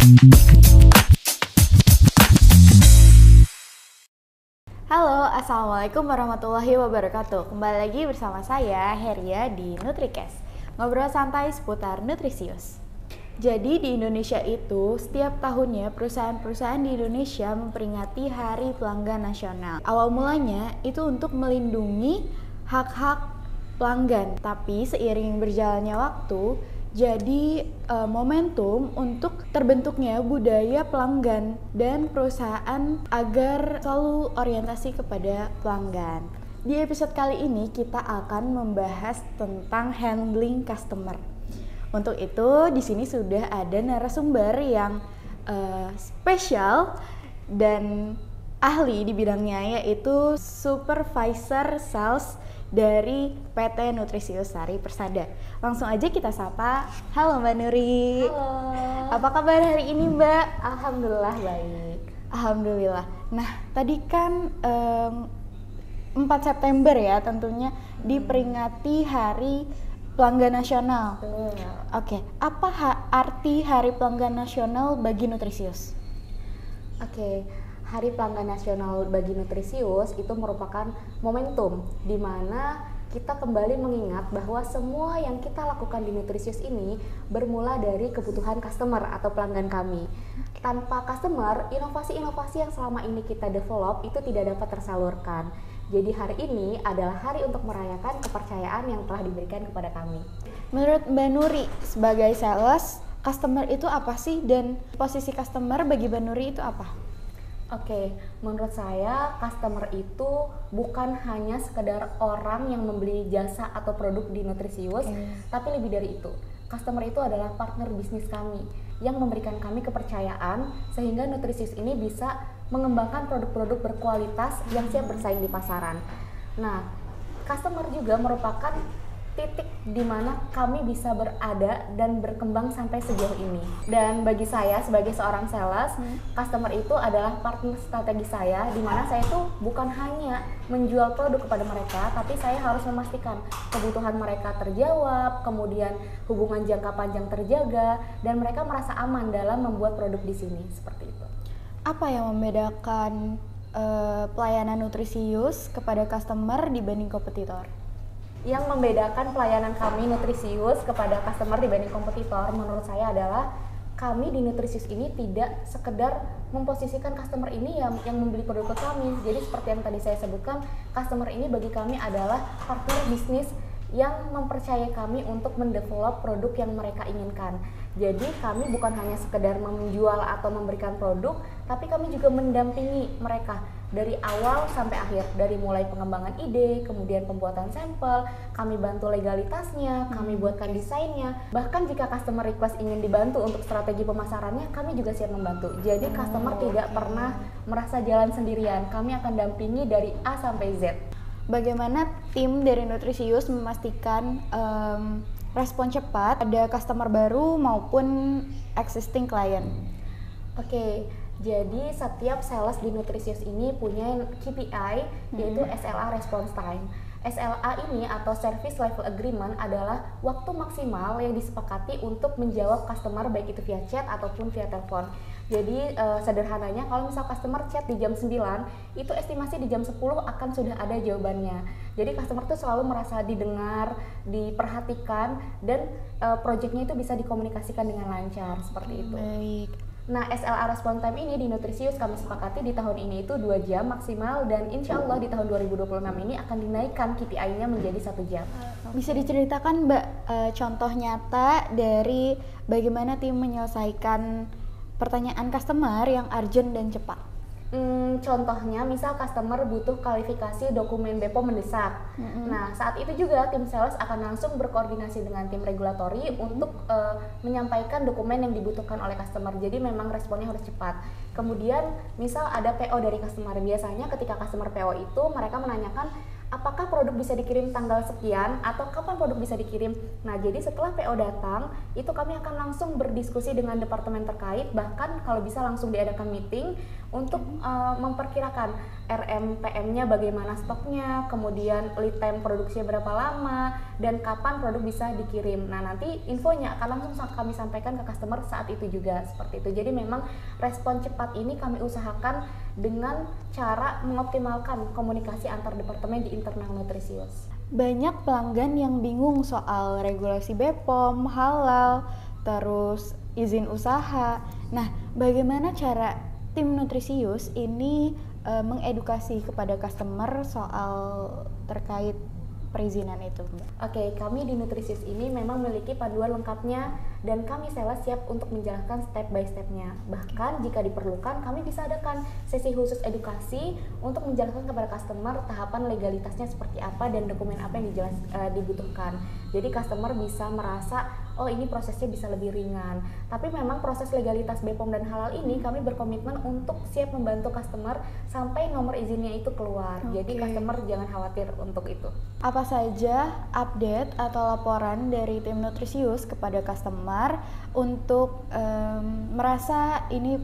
Halo, Assalamualaikum warahmatullahi wabarakatuh. Kembali lagi bersama saya, Heria, di NutriCast. Ngobrol santai seputar nutrisius. Jadi di Indonesia itu, setiap tahunnya perusahaan-perusahaan di Indonesia memperingati Hari Pelanggan Nasional. Awal mulanya itu untuk melindungi hak-hak pelanggan. Tapi seiring berjalannya waktu, jadi momentum untuk terbentuknya budaya pelanggan dan perusahaan agar selalu orientasi kepada pelanggan. Di episode kali ini kita akan membahas tentang handling customer. Untuk itu di sini sudah ada narasumber yang spesial dan ahli di bidangnya, yaitu Supervisor Sales dari PT Nutrisius Sari Persada. Langsung aja kita sapa. Halo Mbak Nuri. Halo. Apa kabar hari ini Mbak? Alhamdulillah baik. Alhamdulillah. Nah tadi kan 4 September ya tentunya diperingati Hari Pelanggan Nasional. Oke, apa arti Hari Pelanggan Nasional bagi Nutrisius? Oke, Hari Pelanggan Nasional bagi Nutrisius itu merupakan momentum di mana kita kembali mengingat bahwa semua yang kita lakukan di Nutrisius ini bermula dari kebutuhan customer atau pelanggan kami. Tanpa customer, inovasi-inovasi yang selama ini kita develop itu tidak dapat tersalurkan. Jadi hari ini adalah hari untuk merayakan kepercayaan yang telah diberikan kepada kami. Menurut Mbak Nuri, sebagai sales, customer itu apa sih? Dan posisi customer bagi Mbak Nuri itu apa? Oke, menurut saya customer itu bukan hanya sekedar orang yang membeli jasa atau produk di Nutrisius, tapi lebih dari itu. Customer itu adalah partner bisnis kami yang memberikan kami kepercayaan sehingga Nutrisius ini bisa mengembangkan produk-produk berkualitas yang siap bersaing di pasaran. Nah, customer juga merupakan titik di mana kami bisa berada dan berkembang sampai sejauh ini. Dan bagi saya sebagai seorang sales, customer itu adalah partner strategi saya, di mana saya itu bukan hanya menjual produk kepada mereka, tapi saya harus memastikan kebutuhan mereka terjawab, kemudian hubungan jangka panjang terjaga, dan mereka merasa aman dalam membuat produk di sini, seperti itu. Apa yang membedakan pelayanan Nutrisius kepada customer dibanding kompetitor? Yang membedakan pelayanan kami Nutrisius kepada customer dibanding kompetitor menurut saya adalah kami di Nutrisius ini tidak sekedar memposisikan customer ini yang membeli produk kami. Jadi seperti yang tadi saya sebutkan, customer ini bagi kami adalah partner bisnis yang mempercayai kami untuk mendevelop produk yang mereka inginkan. Jadi kami bukan hanya sekedar menjual atau memberikan produk, tapi kami juga mendampingi mereka dari awal sampai akhir, dari mulai pengembangan ide, kemudian pembuatan sampel, kami bantu legalitasnya, kami buatkan desainnya. Bahkan jika customer request ingin dibantu untuk strategi pemasarannya, kami juga siap membantu. Jadi customer tidak pernah merasa jalan sendirian, kami akan dampingi dari A sampai Z. Bagaimana tim dari Nutrisius memastikan respon cepat pada customer baru maupun existing client? Oke, jadi setiap sales di Nutrisius ini punya KPI, yaitu SLA Response Time. SLA ini atau Service Level Agreement adalah waktu maksimal yang disepakati untuk menjawab customer baik itu via chat ataupun via telepon. Jadi sederhananya kalau misal customer chat di jam 9, itu estimasi di jam 10 akan sudah ada jawabannya. Jadi customer tuh selalu merasa didengar, diperhatikan, dan projectnya itu bisa dikomunikasikan dengan lancar, seperti itu. Baik. Nah, SLA Response Time ini di Nutrisius kami sepakati di tahun ini itu 2 jam maksimal, dan insya Allah di tahun 2026 ini akan dinaikkan KPI-nya menjadi 1 jam. Bisa diceritakan Mbak contoh nyata dari bagaimana tim menyelesaikan pertanyaan customer yang urgent dan cepat? Contohnya misal customer butuh klarifikasi dokumen BPOM mendesak. Nah, saat itu juga tim sales akan langsung berkoordinasi dengan tim regulatori untuk menyampaikan dokumen yang dibutuhkan oleh customer. Jadi memang responnya harus cepat. Kemudian misal ada PO dari customer, biasanya ketika customer PO itu mereka menanyakan apakah produk bisa dikirim tanggal sekian atau kapan produk bisa dikirim. Nah, jadi setelah PO datang, itu kami akan langsung berdiskusi dengan departemen terkait, bahkan kalau bisa langsung diadakan meeting untuk memperkirakan RMPM-nya bagaimana stoknya, kemudian lead time produksinya berapa lama, dan kapan produk bisa dikirim. Nah, nanti infonya akan langsung kami sampaikan ke customer saat itu juga, seperti itu. Jadi memang respon cepat ini kami usahakan dengan cara mengoptimalkan komunikasi antar departemen di internal Nutrisius. Banyak pelanggan yang bingung soal regulasi BPOM, halal, terus izin usaha. Nah, bagaimana cara tim Nutrisius ini mengedukasi kepada customer soal terkait perizinan itu, Mbak? Oke, kami di Nutrisius ini memang memiliki panduan lengkapnya dan kami sales siap untuk menjalankan step by step-nya. Bahkan jika diperlukan, kami bisa adakan sesi khusus edukasi untuk menjelaskan kepada customer tahapan legalitasnya seperti apa dan dokumen apa yang dibutuhkan. Jadi customer bisa merasa, oh ini prosesnya bisa lebih ringan. Tapi memang proses legalitas BPOM dan halal ini kami berkomitmen untuk siap membantu customer sampai nomor izinnya itu keluar. Jadi customer jangan khawatir untuk itu. Apa saja update atau laporan dari tim Nutrisius kepada customer untuk merasa ini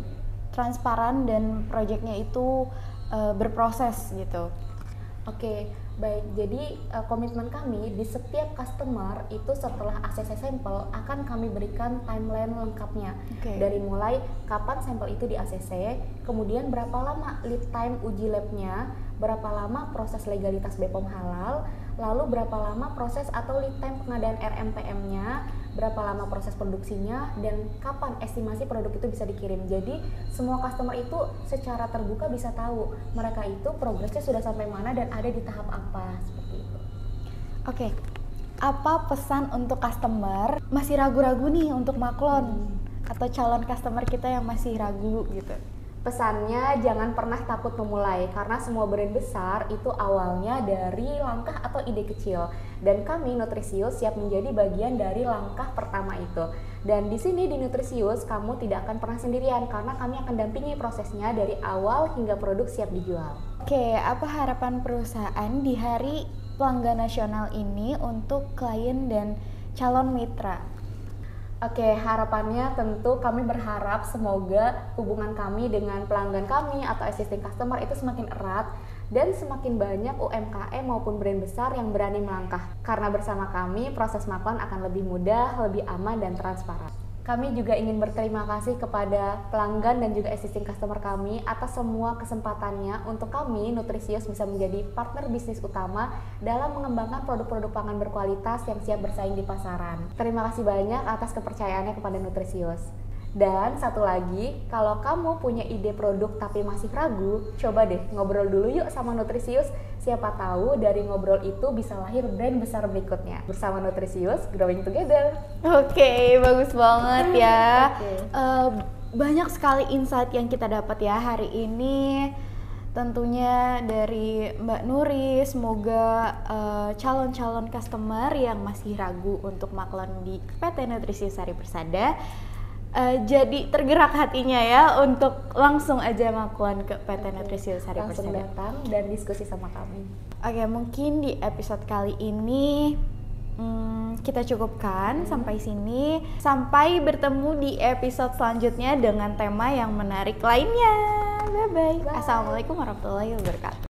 transparan dan proyeknya itu berproses gitu? Oke, baik. Jadi komitmen kami di setiap customer itu setelah ACC sampel akan kami berikan timeline lengkapnya. Dari mulai kapan sampel itu di ACC, kemudian berapa lama lead time uji labnya, berapa lama proses legalitas BPOM halal, lalu berapa lama proses atau lead time pengadaan RMPM-nya, berapa lama proses produksinya, dan kapan estimasi produk itu bisa dikirim. Jadi semua customer itu secara terbuka bisa tahu mereka itu progresnya sudah sampai mana dan ada di tahap apa, seperti itu. Oke, apa pesan untuk customer masih ragu-ragu nih untuk maklon atau calon customer kita yang masih ragu gitu? Pesannya jangan pernah takut memulai, karena semua brand besar itu awalnya dari langkah atau ide kecil, dan kami Nutrisius siap menjadi bagian dari langkah pertama itu. Dan di sini di Nutrisius kamu tidak akan pernah sendirian, karena kami akan dampingi prosesnya dari awal hingga produk siap dijual. Oke, apa harapan perusahaan di hari pelanggan nasional ini untuk klien dan calon mitra? Oke, harapannya tentu kami berharap semoga hubungan kami dengan pelanggan kami atau existing customer itu semakin erat dan semakin banyak UMKM maupun brand besar yang berani melangkah. Karena bersama kami proses maklon akan lebih mudah, lebih aman dan transparan. Kami juga ingin berterima kasih kepada pelanggan dan juga existing customer kami atas semua kesempatannya untuk kami Nutrisius bisa menjadi partner bisnis utama dalam mengembangkan produk-produk pangan berkualitas yang siap bersaing di pasaran. Terima kasih banyak atas kepercayaannya kepada Nutrisius. Dan satu lagi, kalau kamu punya ide produk tapi masih ragu, coba deh ngobrol dulu yuk sama Nutrisius. Siapa tahu dari ngobrol itu bisa lahir brand besar berikutnya. Bersama Nutrisius, growing together. Oke, bagus banget ya. Banyak sekali insight yang kita dapat ya hari ini. Tentunya dari Mbak Nuri, semoga calon-calon customer yang masih ragu untuk maklon di PT Nutrisius Sari Persada jadi tergerak hatinya ya untuk langsung aja maklon ke PT Nutrisius Sari Persada. Langsung datang dan diskusi sama kami. Oke, mungkin di episode kali ini kita cukupkan sampai sini. Sampai bertemu di episode selanjutnya dengan tema yang menarik lainnya. Bye-bye. Assalamualaikum warahmatullahi wabarakatuh.